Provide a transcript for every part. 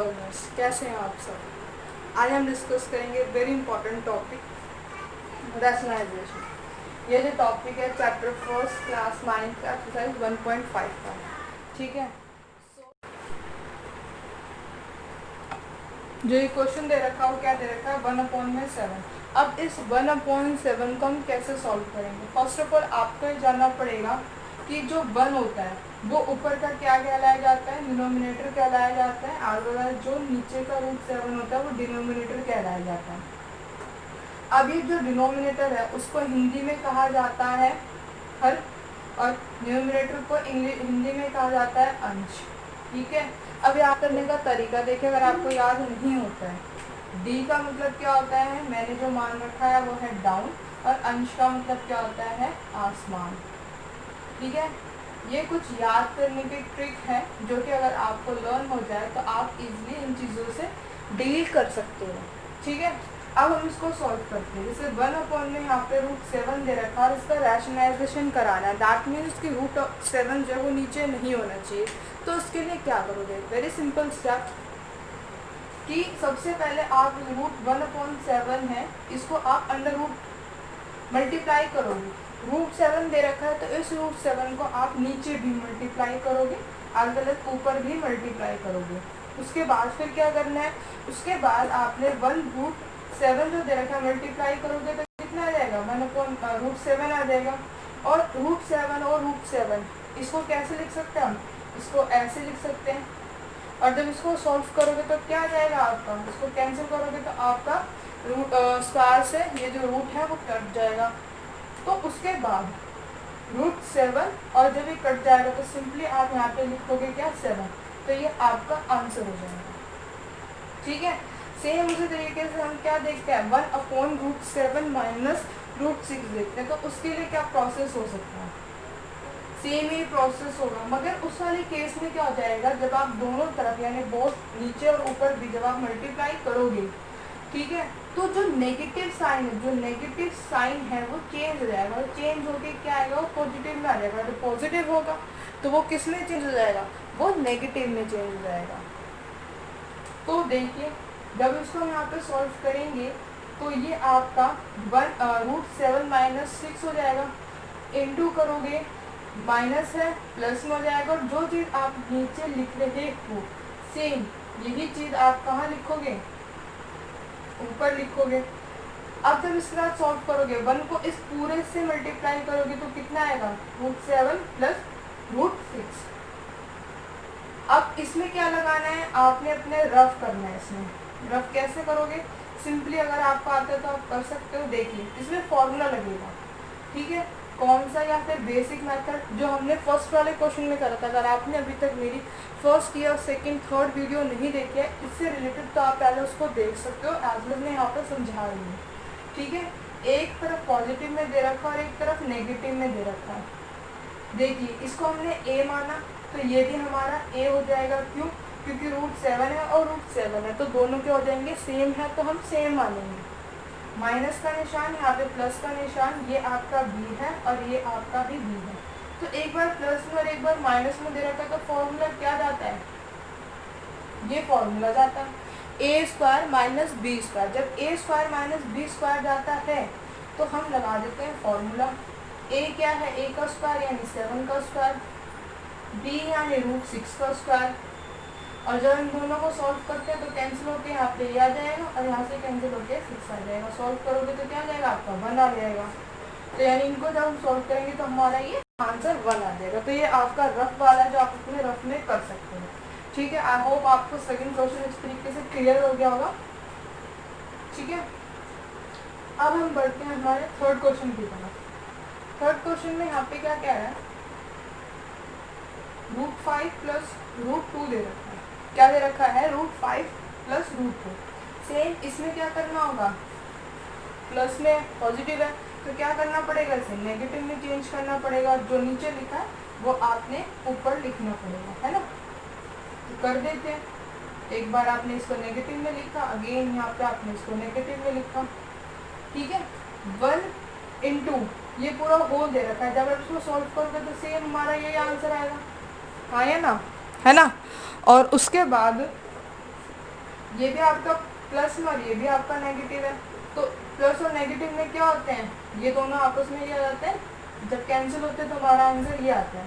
Learners, कैसे हैं आप सब। आज हम डिस्कस करेंगे वेरी इंपॉर्टेंट टॉपिक रैशनलाइजेशन। ये जो टॉपिक है चैप्टर फर्स्ट क्लास 9 का एक्सरसाइज 1.5 का, ठीक है। जो ये क्वेश्चन दे रखा है वो क्या दे रखा है 1/7। अब इस 1/7 को हम कैसे सॉल्व करेंगे। फर्स्ट ऑफ ऑल आपको ये जानना पड़ेगा कि जो 1 होता है वो ऊपर का क्या कहलाया जाता है, डिनोमिनेटर कहलाया जाता है, और जो नीचे का √7 होता है वो डिनोमिनेटर कहलाया जाता है। अब ये जो डिनोमिनेटर है उसको हिंदी में कहा जाता है हर, और डिनोमिनेटर को हिंदी में कहा जाता है अंश, ठीक है। अब याद करने का तरीका देखिए, अगर आपको याद नहीं होता है डी का मतलब क्या होता है, मैंने जो मान रखा है वो है डाउन, और अंश का मतलब क्या होता है आसमान, ठीक है। ये कुछ याद करने की ट्रिक है जो कि अगर आपको लर्न हो जाए तो आप इजीली इन चीज़ों से डील कर सकते हो, ठीक है। अब हम इसको सॉल्व करते हैं। जैसे 1 में यहाँ पे √7 दे रखा है और इसका रैशनलाइजेशन कराना है, दैट मीन्स कि √7 जो है वो नीचे नहीं होना चाहिए। तो उसके लिए क्या करोगे, वेरी सिंपल स्टेप कि सबसे पहले आप √1/7 है इसको आप अंडर रूट मल्टीप्लाई करोगे। √7 दे रखा है तो इस √7 को आप नीचे भी मल्टीप्लाई करोगे, अलग ऊपर भी मल्टीप्लाई करोगे। उसके बाद फिर क्या करना है, उसके बाद आपने 1√7 जो दे रखा है मल्टीप्लाई करोगे तो कितना आ जाएगा 1/√7 आ जाएगा। और √7 और √7 इसको कैसे लिख सकते हैं हम, इसको ऐसे लिख सकते हैं। और जब इसको सॉल्व करोगे तो क्या आ जाएगा आपका, इसको कैंसिल करोगे तो आपका रूट स्क्वायर से ये जो रूट है वो कट जाएगा। तो उसके बाद √7 और जब ये कट जाएगा तो सिंपली आप यहाँ पे लिखोगे क्या 7, तो ये आपका आंसर हो जाएगा, ठीक है। सेम उसी तरीके से हम क्या देखते हैं 1/√7 माइनस √6 देखते हैं, तो उसके लिए क्या प्रोसेस हो सकता है, सेम ही प्रोसेस होगा, मगर उस वाले केस में क्या हो जाएगा जब आप दोनों तरफ यानी बोथ नीचे और ऊपर भी जब आप मल्टीप्लाई करोगे, ठीक है, तो जो नेगेटिव साइन है, जो नेगेटिव साइन है वो चेंज हो जाएगा, और चेंज होके क्या आएगा वो पॉजिटिव में आ जाएगा। जो पॉजिटिव होगा तो वो किस में चेंज हो जाएगा, वो नेगेटिव में चेंज हो जाएगा। तो देखिए जब इसको यहाँ पे सॉल्व करेंगे तो ये आपका √7 माइनस 6 हो जाएगा, इंटू करोगे माइनस है प्लस में हो जाएगा, और जो चीज़ आप नीचे लिख रहे हो सेम यही चीज़ आप कहाँ लिखोगे, ऊपर लिखोगे। अब जब इसके साथ सॉल्व करोगे 1 को इस पूरे से मल्टीप्लाई करोगे तो कितना आएगा √7 प्लस √6। अब इसमें क्या लगाना है, आपने अपने रफ करना है। इसमें रफ कैसे करोगे, सिंपली अगर आपको आता है तो आप कर सकते हो। देखिए इसमें फॉर्मूला लगेगा, ठीक है, कौन सा, या फिर बेसिक मेथड जो हमने फर्स्ट वाले क्वेश्चन में करा था। अगर आपने अभी तक मेरी फर्स्ट या सेकंड थर्ड वीडियो नहीं देखी है इससे रिलेटेड तो आप पहले उसको देख सकते हो, एज मैंने यहाँ पर समझा रही हूँ, ठीक है। एक तरफ पॉजिटिव में दे रखा और एक तरफ नेगेटिव में दे रखा है। देखिए इसको हमने ए माना तो ये भी हमारा ए हो जाएगा, क्यों, क्योंकि √7 है और √7 है तो दोनों के हो जाएंगे सेम है तो हम सेम मानेंगे। माइनस का निशान, यहाँ पे प्लस का निशान, ये आपका बी है और ये आपका भी बी है। तो एक बार प्लस में और एक बार माइनस में दे रखा है तो फॉर्मूला क्या जाता है, ये फॉर्मूला जाता है a² माइनस b²। जब a² माइनस b² जाता है तो हम लगा देते हैं फॉर्मूला। a क्या है, a का स्क्वायर यानी 7 का स्क्वायर, b यानी √6 का स्क्वायर, और जब इन दोनों को सॉल्व करते हैं तो कैंसिल होकर यहाँ पे आ जाएगा और यहाँ से कैंसिल होकर 6 आ जाएगा। सॉल्व करोगे तो क्या आ जाएगा आपका 1 आ जाएगा। तो यानी इनको जब हम सॉल्व करेंगे तो हमारा ये आंसर 1 आ जाएगा। तो ये आपका रफ वाला जो आप अपने रफ में कर सकते हैं, ठीक है। आई होप आपको सेकंड क्वेश्चन इस तरीके से क्लियर हो गया होगा, ठीक है। अब हम बढ़ते हैं हमारे थर्ड क्वेश्चन की तरफ। थर्ड क्वेश्चन में यहाँ पे क्या कह रहा है, √5 प्लस √2 दे रखा है। क्या दे रखा है, √5 प्लस √2। सेम इसमें क्या करना होगा, प्लस में पॉजिटिव है तो क्या करना पड़ेगा, इसे नेगेटिव में चेंज करना पड़ेगा। जो नीचे लिखा है वो आपने ऊपर लिखना पड़ेगा, है ना। तो कर देते हैं, एक बार आपने इसको नेगेटिव में लिखा, अगेन यहाँ पे आपने इसको नेगेटिव में लिखा, ठीक है। 1 इंटू ये पूरा होल दे रखा है, जब आप इसको सॉल्व करोगे तो सेम हमारा यही आंसर आएगा, हाँ है ना, है ना। और उसके बाद ये भी आपका प्लस में और ये भी आपका नेगेटिव है, तो प्लस और नेगेटिव में क्या होते हैं, ये दोनों आपस में ये आ जाते हैं, जब कैंसिल होते हैं तो हमारा आंसर ये आता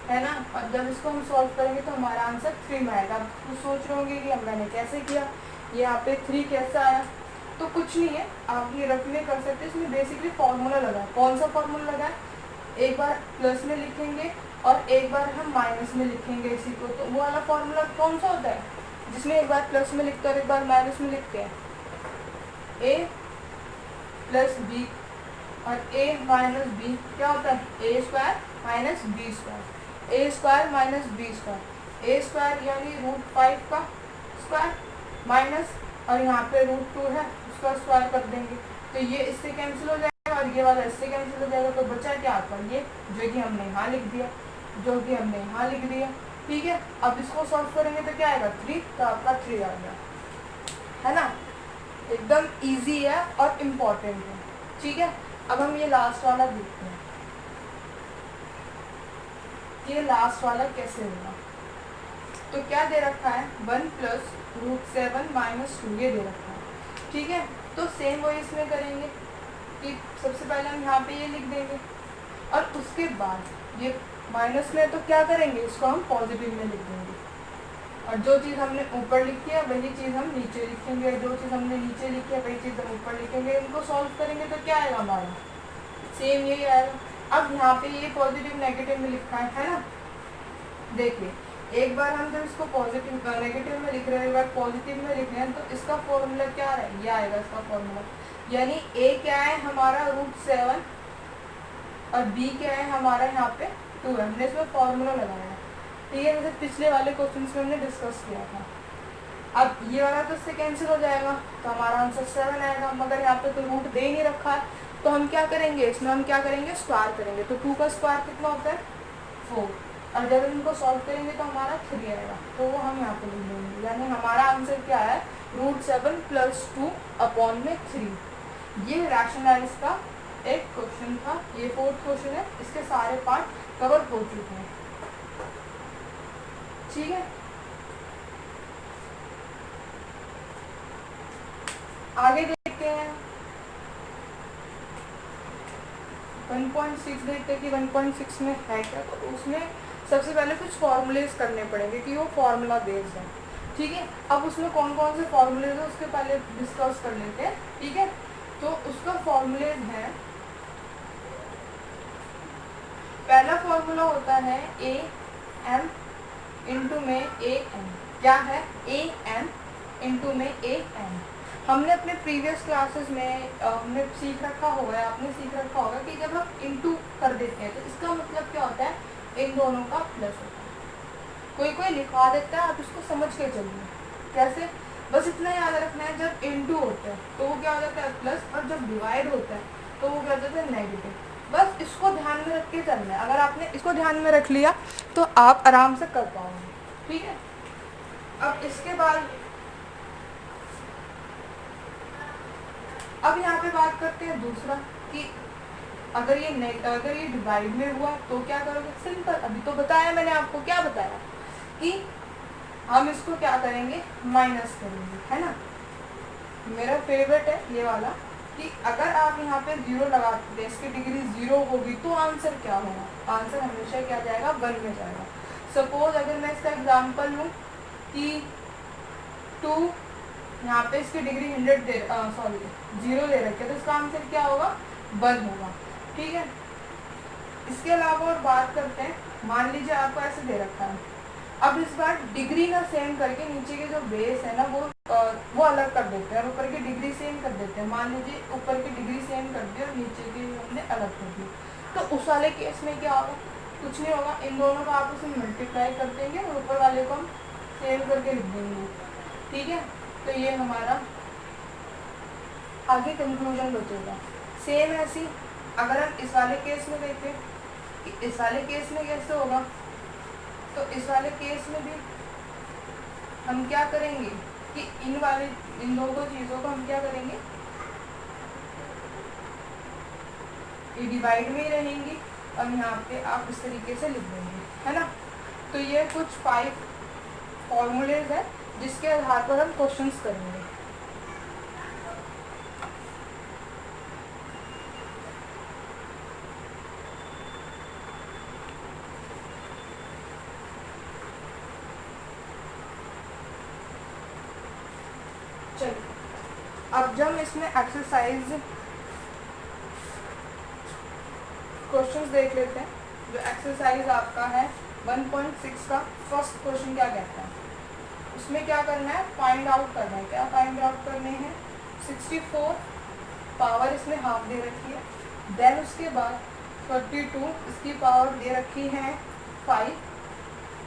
है ना। और जब इसको हम सॉल्व करेंगे तो हमारा आंसर 3 में आएगा। अब कुछ सोच रहे होंगे कि अब मैंने कैसे किया, ये यहाँ पे 3 कैसा आया, तो कुछ नहीं है, आप ये रफली कर सकते हैं। इसमें बेसिकली फॉर्मूला लगा है। कौन सा फॉर्मूला लगा है, एक बार प्लस में लिखेंगे और एक बार हम माइनस में लिखेंगे इसी को, तो वो वाला फॉर्मूला कौन सा होता है, जिसमें एक बार प्लस में लिखते हैं और एक बार माइनस में लिखते हैं, ए प्लस बी और ए माइनस बी क्या होता है, ए स्क्वायर माइनस बी स्क्वायर, ए स्क्वायर माइनस बी स्क्वायर, ए स्क्वायर यानी √5 का स्क्वायर माइनस, और यहाँ पे √2 है उसका स्क्वायर कर देंगे, तो ये इससे कैंसिल हो जाएगा और ये वाला इससे कैंसिल हो जाएगा, तो बचा क्या आपका ये, जो कि हमने यहाँ लिख दिया, जो कि हमने यहाँ लिख दिया। ठीक है, अब इसको सॉल्व करेंगे तो क्या आएगा 3, तो आपका 3 आ गया, है ना। एकदम इजी है और इम्पोर्टेंट है। ठीक है, अब हम ये लास्ट वाला देखते हैं, ये लास्ट वाला कैसे होगा। तो क्या दे रखा है, 1 प्लस √7 माइनस 2 ये दे रखा है। ठीक है, तो सेम वही इसमें करेंगे कि सबसे पहले हम यहाँ पे ये लिख देंगे और उसके बाद ये माइनस में, तो क्या करेंगे, इसको हम पॉजिटिव में लिख देंगे, और जो चीज़ हमने ऊपर लिखी है वही चीज़ हम नीचे लिखेंगे, जो चीज़ हमने नीचे लिखी है वही चीज़ हम ऊपर लिखेंगे। इनको सॉल्व करेंगे तो क्या आएगा हमारा, सेम यही आएगा। अब यहाँ पे ये पॉजिटिव नेगेटिव में लिखा है ना, देखिए एक बार हम जब इसको पॉजिटिव नेगेटिव में लिख रहे हैं, एक बार पॉजिटिव में लिख रहे हैं, तो इसका फॉर्मूला क्या है, ये आएगा इसका फॉर्मूला, यानी ए क्या है हमारा √7 और बी क्या है हमारा यहाँ पे 2 है, हमने इसमें फॉर्मूला लगाया है। ठीक है, जैसे पिछले वाले क्वेश्चन में हमने डिस्कस किया था। अब ये वाला तो इससे कैंसिल हो जाएगा, तो हमारा आंसर 7 आएगा, मगर यहाँ पे तो रूट दे ही नहीं रखा है, तो हम क्या करेंगे, इसमें हम क्या करेंगे, स्क्वायर करेंगे, तो 2 का स्क्वायर कितना होता है 4, और जब इनको सॉल्व करेंगे तो हमारा 3 आएगा, तो वो हम यहाँ पे लिख देंगे, यानी हमारा आंसर क्या है √7 + 2/3। ये रैशनलाइज का एक क्वेश्चन था, ये 4th क्वेश्चन है, इसके सारे पार्ट कवर हो चुके हैं। ठीक है, आगे देखते हैं 1.6 देखते हैं कि 1.6 में है क्या। तो उसमें सबसे पहले कुछ फॉर्मूलेज करने पड़ेंगे कि वो फॉर्मूला बेस्ड है। ठीक है, अब उसमें कौन कौन से फॉर्मूलेज है उसके पहले डिस्कस कर लेते हैं। ठीक है, तो उसका फॉर्मूलेज है, पहला फॉर्मूला होता है AM इंटू में AM, क्या है AM इंटू में AM। हमने अपने प्रीवियस क्लासेस में हमने सीख रखा होगा, आपने सीख रखा होगा कि जब हम इंटू कर देते हैं तो इसका मतलब क्या होता है, इन दोनों का प्लस होता है। कोई कोई लिखा देता है, आप इसको समझ के चलिए कैसे, बस इतना याद रखना है, जब इंटू होता है तो वो क्या हो जाता है प्लस, और जब डिवाइड होता है तो वो क्या हो जाता है नेगेटिव। बस इसको ध्यान में रख के चलना है, अगर आपने इसको ध्यान में रख लिया तो आप आराम से कर पाओगे। ठीक है, अब इसके बाद अब यहाँ पे बात करते हैं दूसरा कि अगर ये डिवाइड में हुआ तो क्या करोगे, सिंपल, अभी तो बताया मैंने आपको, क्या बताया कि हम इसको क्या करेंगे, माइनस करेंगे, है ना। मेरा फेवरेट है ये वाला कि अगर आप यहाँ पे 0 लगाते हैं, इसकी डिग्री 0 होगी तो आंसर क्या होगा, आंसर हमेशा क्या जाएगा 1 में जाएगा। सपोज अगर मैं इसका एग्जांपल लूँ कि 2, यहाँ पे इसकी डिग्री 0 दे रखी है, तो इसका आंसर क्या होगा 1 होगा। ठीक है, इसके अलावा और बात करते हैं, मान लीजिए आपको ऐसे दे रखा है, अब इस बार डिग्री ना सेम करके नीचे के जो बेस है ना वो अलग कर देते हैं और ऊपर की डिग्री सेम कर देते हैं। मान लीजिए ऊपर की डिग्री सेम कर दी और नीचे की हमने अलग कर दी, तो उस वाले केस में क्या होगा, कुछ नहीं होगा, इन दोनों को आप उसे मल्टीप्लाई कर देंगे और ऊपर वाले को हम सेम करके लिख देंगे। ठीक है, तो ये हमारा आगे कंक्लूजन बचेगा। सेम ऐसी अगर हम इस वाले केस में देखें कि इस वाले केस में कैसे होगा, तो इस वाले केस में भी हम क्या करेंगे कि इन दोनों चीज़ों को हम क्या करेंगे, ये डिवाइड में ही रहेंगी और यहाँ पे आप इस तरीके से लिख देंगे, है ना। तो ये कुछ 5 फॉर्मूलेज है जिसके आधार पर हम क्वेश्चंस करेंगे। चलिए अब जब इसमें एक्सरसाइज क्वेश्चंस देख लेते हैं। जो एक्सरसाइज आपका है 1.6 का फर्स्ट क्वेश्चन क्या कहता है, उसमें क्या करना है, फाइंड आउट करना है। क्या फाइंड आउट करने हैं, 64 पावर इसमें हाफ दे रखी है, देन उसके बाद 32 इसकी पावर दे रखी है 5,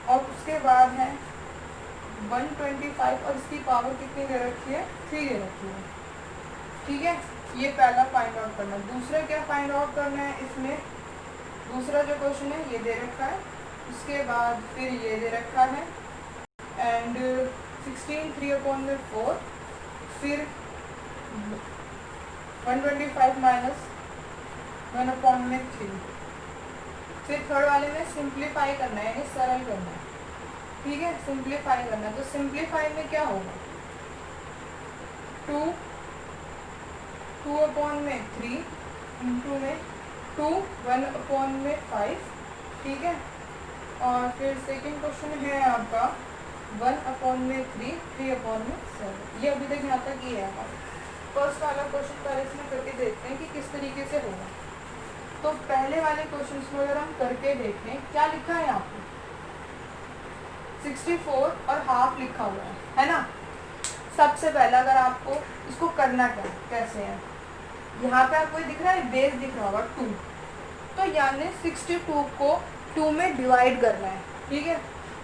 और उसके बाद है 125 और इसकी पावर कितनी दे रखी है, 3 दे रखी है। ठीक है, ये पहला फाइंड आउट करना है। दूसरा क्या फाइंड आउट करना है, इसमें दूसरा जो क्वेश्चन है ये दे रखा है, उसके बाद फिर ये दे रखा है एंड 16 3/4, फिर 125 माइनस 1/3। फिर थर्ड वाले में सिंप्लीफाई करना है, यानी सरल करना है। ठीक है, सिंप्लीफाई करना है। तो सिंप्लीफाई में क्या होगा, 2/3 इंटू में 2 1/5। ठीक है, और फिर सेकंड क्वेश्चन है आपका 1/3 3/7। ये अभी तक यहाँ तक ही है हमारा। फर्स्ट वाला क्वेश्चन पहले इसमें करके देखते हैं कि किस तरीके से होगा। तो पहले वाले क्वेश्चन को अगर हम करके देखें, क्या लिखा है यहाँ पे, 64 और हाफ लिखा हुआ है ना। सबसे पहले अगर आपको इसको करना क्या कैसे है, यहाँ पे आपको दिख रहा है बेस दिख रहा होगा 2, तो यानी 62 को 2 में डिवाइड करना है। ठीक है,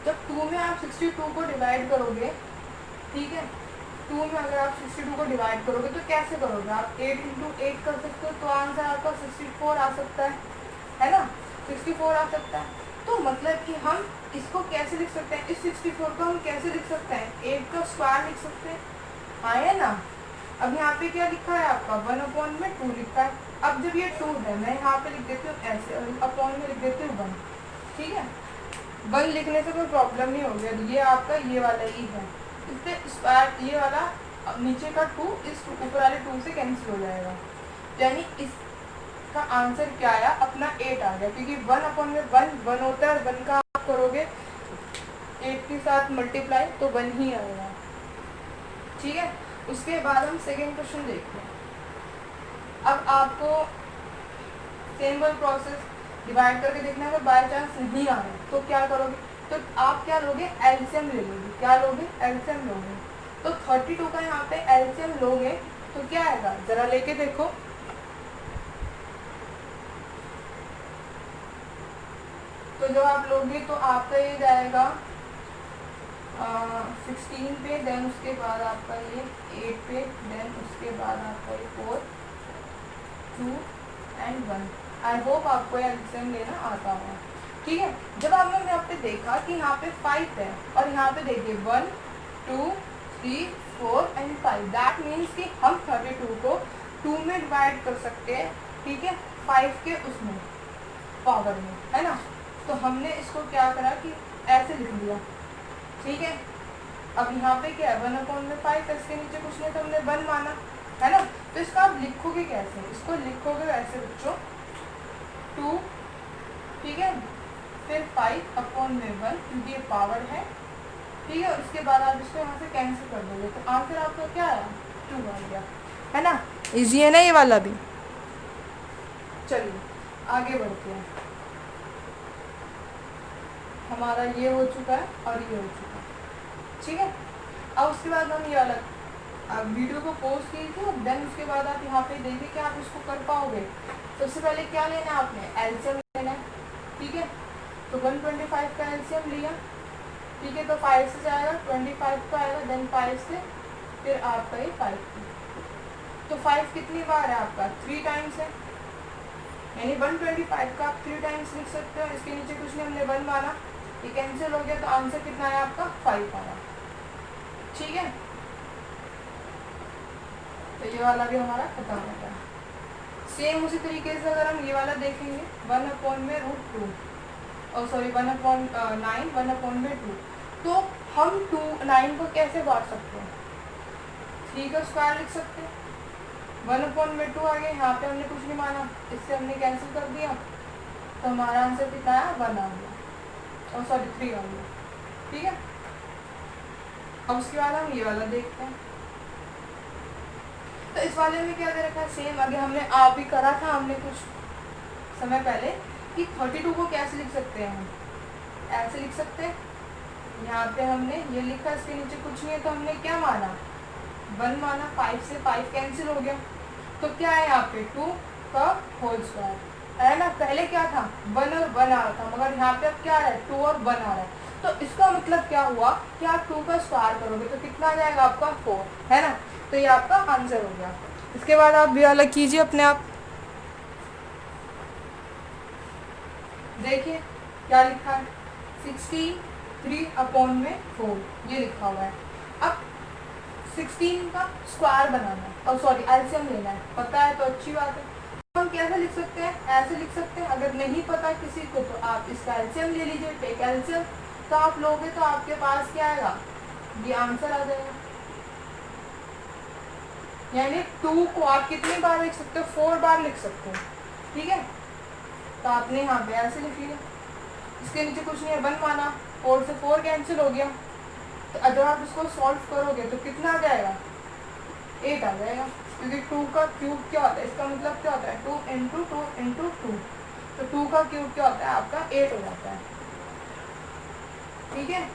जब 2 में आप 62 को डिवाइड करोगे, ठीक है, 2 में अगर आप 62 को डिवाइड करोगे तो कैसे करोगे आप, 8 इंटू 8 कर सकते हो, तो आंसर आपका 64 आ सकता है ना, 64 आ सकता है। तो मतलब कि हम इसको कैसे लिख सकते हैं, इस 64 को हम कैसे लिख सकते हैं, 8 का स्क्वायर लिख सकते हैं, हाँ है ना। अब यहाँ पे क्या लिखा है आपका, 1/2 लिखा है। अब जब ये 2 है, मैं यहाँ पे लिख देती हूँ ऐसे, और अपॉन में लिख देती हूँ 1। ठीक है, 1 लिखने से कोई प्रॉब्लम नहीं होगी। ये आपका ये वाला ही है, इससे स्क्वायर ये वाला नीचे का 2 इस ऊपर वाले 2 से कैंसिल हो जाएगा, यानी इसका आंसर क्या आया, अपना 8 आ गया, क्योंकि 1/1 होता है, 1 का आप करोगे 8 के साथ मल्टीप्लाई तो 1 ही आएगा। ठीक है, उसके बाद हम सेकेंड क्वेश्चन देखते हैं। अब आपको सेम वन प्रोसेस डिवाइड करके देखना है, अगर बाय चांस नहीं आ रहे तो क्या करोगे, तो आप क्या लोगे, एलसीएम ले लोगे। क्या लोगे, एलसीएम लोगे। तो 32 का यहाँ पे एलसीएम लोगे तो क्या आएगा, जरा लेके देखो। तो जब आप लोगे तो आपका ये जाएगा 16 पे, देन उसके बाद आपका ये 8 पे, देन उसके बाद आपका ये 4 2 एंड 1। आई होप आपको एलसीएम लेना आता होगा। ठीक है, जब आपने यहाँ पे देखा कि यहाँ पे 5 है और यहाँ पे देखिए 1 2 3 4 एंड 5, दैट मीन्स कि हम 32 को 2 में डिवाइड कर सकते हैं। ठीक है, 5 के उसमें पावर में, है ना। तो हमने इसको क्या करा कि ऐसे लिख दिया। ठीक है, अब यहाँ पे क्या है, 1/5, इसके नीचे कुछ नहीं तो हमने 1 माना, है ना। तो इसको आप लिखोगे कैसे, इसको लिखोगे वैसे बच्चों 2, ठीक है, फिर 5/1 क्योंकि ये पावर है। ठीक है, उसके बाद आप इसको यहाँ से कैंसिल कर दोगे तो आंसर आपका क्या आया, 2 आ गया, है ना। इजी है ना ये वाला भी। चलिए आगे बढ़ते हैं। हमारा ये हो चुका है और ये हो चुका है। ठीक है, अब उसके बाद हम ये वाला आप वीडियो को पोस्ट कीजिए, देन उसके बाद आप यहाँ पे देखिए कि आप इसको कर पाओगे। सबसे पहले क्या लेना है आपने, एलसीएम लेना है। ठीक है, तो 125 का एलसीएम लिया। ठीक है, तो 5 से जाएगा 25 का आएगा, देन 5 से फिर आपका ये 5। तो 5 कितनी बार है आपका, 3 टाइम्स है, यानी 125 का आप 3 टाइम्स लिख सकते हो। इसके नीचे कुछ नहीं, हमने 1 माना, ये कैंसिल हो गया तो आंसर कितना आया आपका, 5 आया। ठीक है, तो ये वाला भी हमारा खत्म हो गया। सेम उसी तरीके से अगर हम ये वाला देखेंगे 1/√2 और सॉरी 1/9 1/2, तो हम 9 को कैसे बांट सकते हैं, 3 का स्क्वायर लिख सकते हैं, 1/2 आ गया, यहाँ पे हमने कुछ नहीं माना, इससे हमने कैंसिल कर दिया, तो हमारा आंसर कितना आया, 1 आ गया, और सॉरी 3 आ गया। ठीक है, अब उसके बाद हम ये वाला देखते हैं। तो इस वाले में क्या दे रखा है, सेम आगे हमने आप भी करा था हमने कुछ समय पहले कि 32 को कैसे लिख सकते हैं, हम ऐसे लिख सकते हैं, यहाँ पे हमने ये लिखा, इसके नीचे कुछ नहीं है, तो हमने क्या माना, 1 माना, 5 से 5 कैंसिल हो गया, तो क्या है यहाँ पे 2 का होल स्क्वायर है ना। पहले क्या था, 1 और 1 आ रहा था, मगर यहाँ पे अब क्या है, 2 और 1 आ रहा है, तो इसका मतलब क्या हुआ कि आप 2 का स्क्वायर करोगे तो कितना आ जाएगा आपका 4, है ना। तो ये आपका आंसर हो गया। इसके बाद आप भी अलग कीजिए अपने आप, देखिए क्या लिखा है, 63/4 ये लिखा हुआ है। अब 16 का स्क्वायर बनाना है, और सॉरी एलसीएम लेना है, पता है तो अच्छी बात है। हम कैसे लिख सकते हैं, ऐसे लिख सकते हैं, अगर नहीं पता किसी को तो आप इसका एलसीएम ले लीजिए, टेक एलसीएम, तो आप लोगे तो आपके पास क्या आएगा, ये आंसर आ जाएगा। यानी 2 को आप कितनी बार लिख सकते हो, 4 बार लिख सकते हो। ठीक है, तो आपने यहाँ पे ऐसे लिख लिया, इसके नीचे कुछ नहीं है, 1 माना, 4 से 4 कैंसिल हो गया, तो अगर आप इसको सॉल्व करोगे तो कितना आ जाएगा, 8 आ जाएगा, क्योंकि 2 का क्यूब क्या होता है, इसका मतलब क्या होता है, 2 इंटू 2 इंटू 2, तो 2 का क्यूब क्या होता है आपका 8 हो जाता है। ठीक है,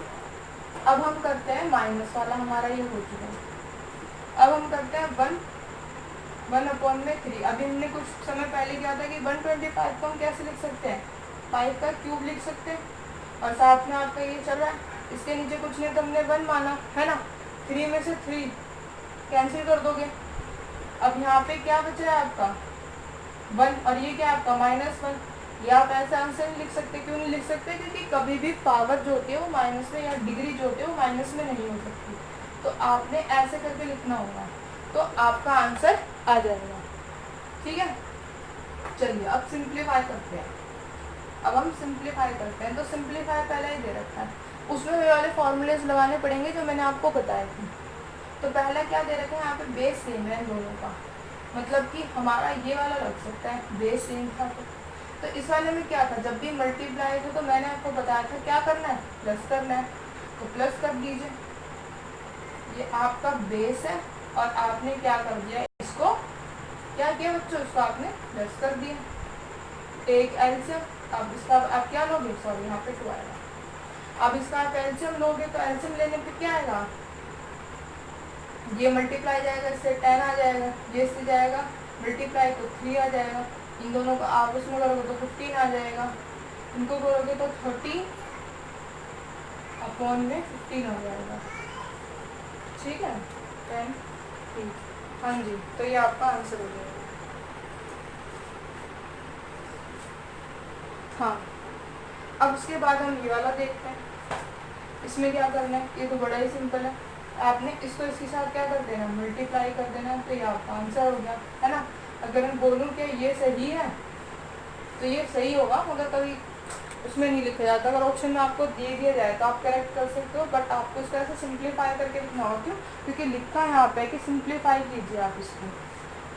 अब हम करते हैं माइनस वाला, हमारा ये हो चुका है। अब हम करते हैं 1/3। अभी हमने कुछ समय पहले किया था कि 125 को हम कैसे लिख सकते हैं, 5 का क्यूब लिख सकते हैं, और साथ में आपका ये चल रहा है, इसके नीचे कुछ नहीं तो हमने 1 माना, है ना, 3 में से 3 कैंसिल कर दोगे, अब यहाँ पे क्या बच रहा है आपका 1, और ये क्या है आपका -1। या आप ऐसा आंसर नहीं लिख सकते, क्यों नहीं लिख सकते, क्योंकि कभी भी पावर जो होती है वो माइनस में, या डिग्री जो होती है वो माइनस में नहीं हो सकती, तो आपने ऐसे करके लिखना होगा, तो आपका आंसर आ जाएगा। ठीक है, चलिए अब सिंप्लीफाई करते हैं। अब हम सिंप्लीफाई करते हैं, तो सिंप्लीफाई पहले ही दे रखा है, उसमें वे वाले फॉर्मूलेज लगाने पड़ेंगे जो मैंने आपको बताए थे। तो पहला क्या दे रखा है, यहाँ पे बेस सेम है दोनों का, मतलब कि हमारा ये वाला लग सकता है, बेस सेम था तो इस वाले में क्या था, जब भी मल्टीप्लाई हो तो मैंने आपको बताया था क्या करना है, प्लस करना है, तो प्लस कर दीजिए, ये आपका बेस है, और आपने क्या कर दिया, इसको क्या किया बच्चों, इसको आपने प्लस कर दिया, टेक एलसीएम। अब इसका आप क्या लोगे, सॉरी यहाँ पे 2 आएगा, अब इसका आप एलसीएम लोगे, तो एलसीएम लेने पे क्या आएगा, ये मल्टीप्लाई जाएगा, इससे 10 आ जाएगा, ये इससे जाएगा मल्टीप्लाई तो 3 आ जाएगा, इन दोनों को आप उसमें करोगे तो 15 आ जाएगा, इनको करोगे तो 30/15 आ जाएगा। ठीक है, 10 3, हाँ जी, तो ये आपका आंसर हो जाएगा। हाँ, अब उसके बाद हम ये वाला देखते हैं, इसमें क्या करना है, ये तो बड़ा ही सिंपल है, आपने इसको इसके साथ क्या कर देना, मल्टीप्लाई कर देना, तो ये आपका आंसर हो गया, है ना। अगर मैं बोलूँ कि ये सही है तो ये सही होगा, मगर कभी उसमें नहीं लिखा जाता, अगर ऑप्शन में आपको दे दिया जाए तो आप करेक्ट कर सकते हो, बट आपको इस तरह से सिंप्लीफाई करके लिखना होगा, क्यों, क्योंकि लिखा है यहाँ पे कि सिंप्लीफाई कीजिए आप इसको।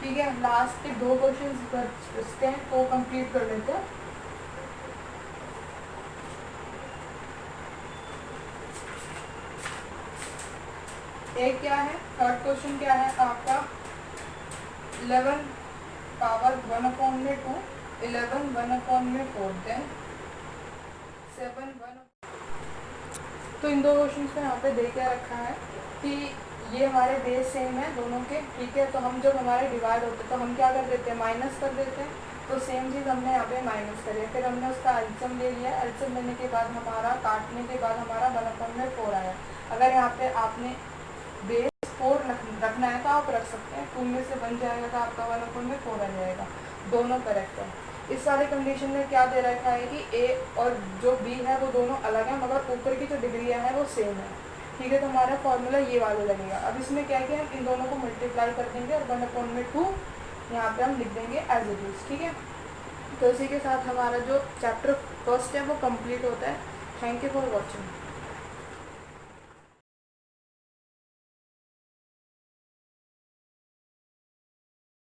ठीक है, लास्ट के 2 क्वेश्चन बचते हैं तो कंप्लीट कर लेते हैं। एक क्या है, थर्ड क्वेश्चन क्या है आपका, 11 पावर 1/2, 11 1/4, देन 7 1। तो इन 2 क्वेश्चन में यहाँ पे दे के रखा है कि ये हमारे बेस सेम है दोनों के। ठीक है, तो हम जब हमारे डिवाइड होते तो हम क्या कर देते हैं, माइनस कर देते हैं, तो सेम चीज़ हमने यहाँ पे माइनस करी, फिर हमने उसका एलसीएम ले लिया, एलसीएम लेने के बाद हमारा काटने के बाद हमारा 1/4 आया। अगर यहाँ पे आपने बेस 4 रखना है तो आप रख सकते हैं, 2 में से बन जाएगा तो आपका 1/4 आ जाएगा, दोनों करेक्ट है। इस वाले कंडीशन में क्या दे रखा है कि ए और जो बी है वो दोनों अलग है, मगर ऊपर की जो डिग्रियाँ हैं वो सेम है। ठीक है, तो हमारा फॉर्मूला ये वाला लगेगा। अब इसमें क्या है कि हम इन दोनों को मल्टीप्लाई कर देंगे, और 1/2 यहाँ पे हम लिख देंगे एज इट इज। ठीक है, तो इसी के साथ हमारा जो चैप्टर फर्स्ट है वो कंप्लीट होता है। Thank you for watching.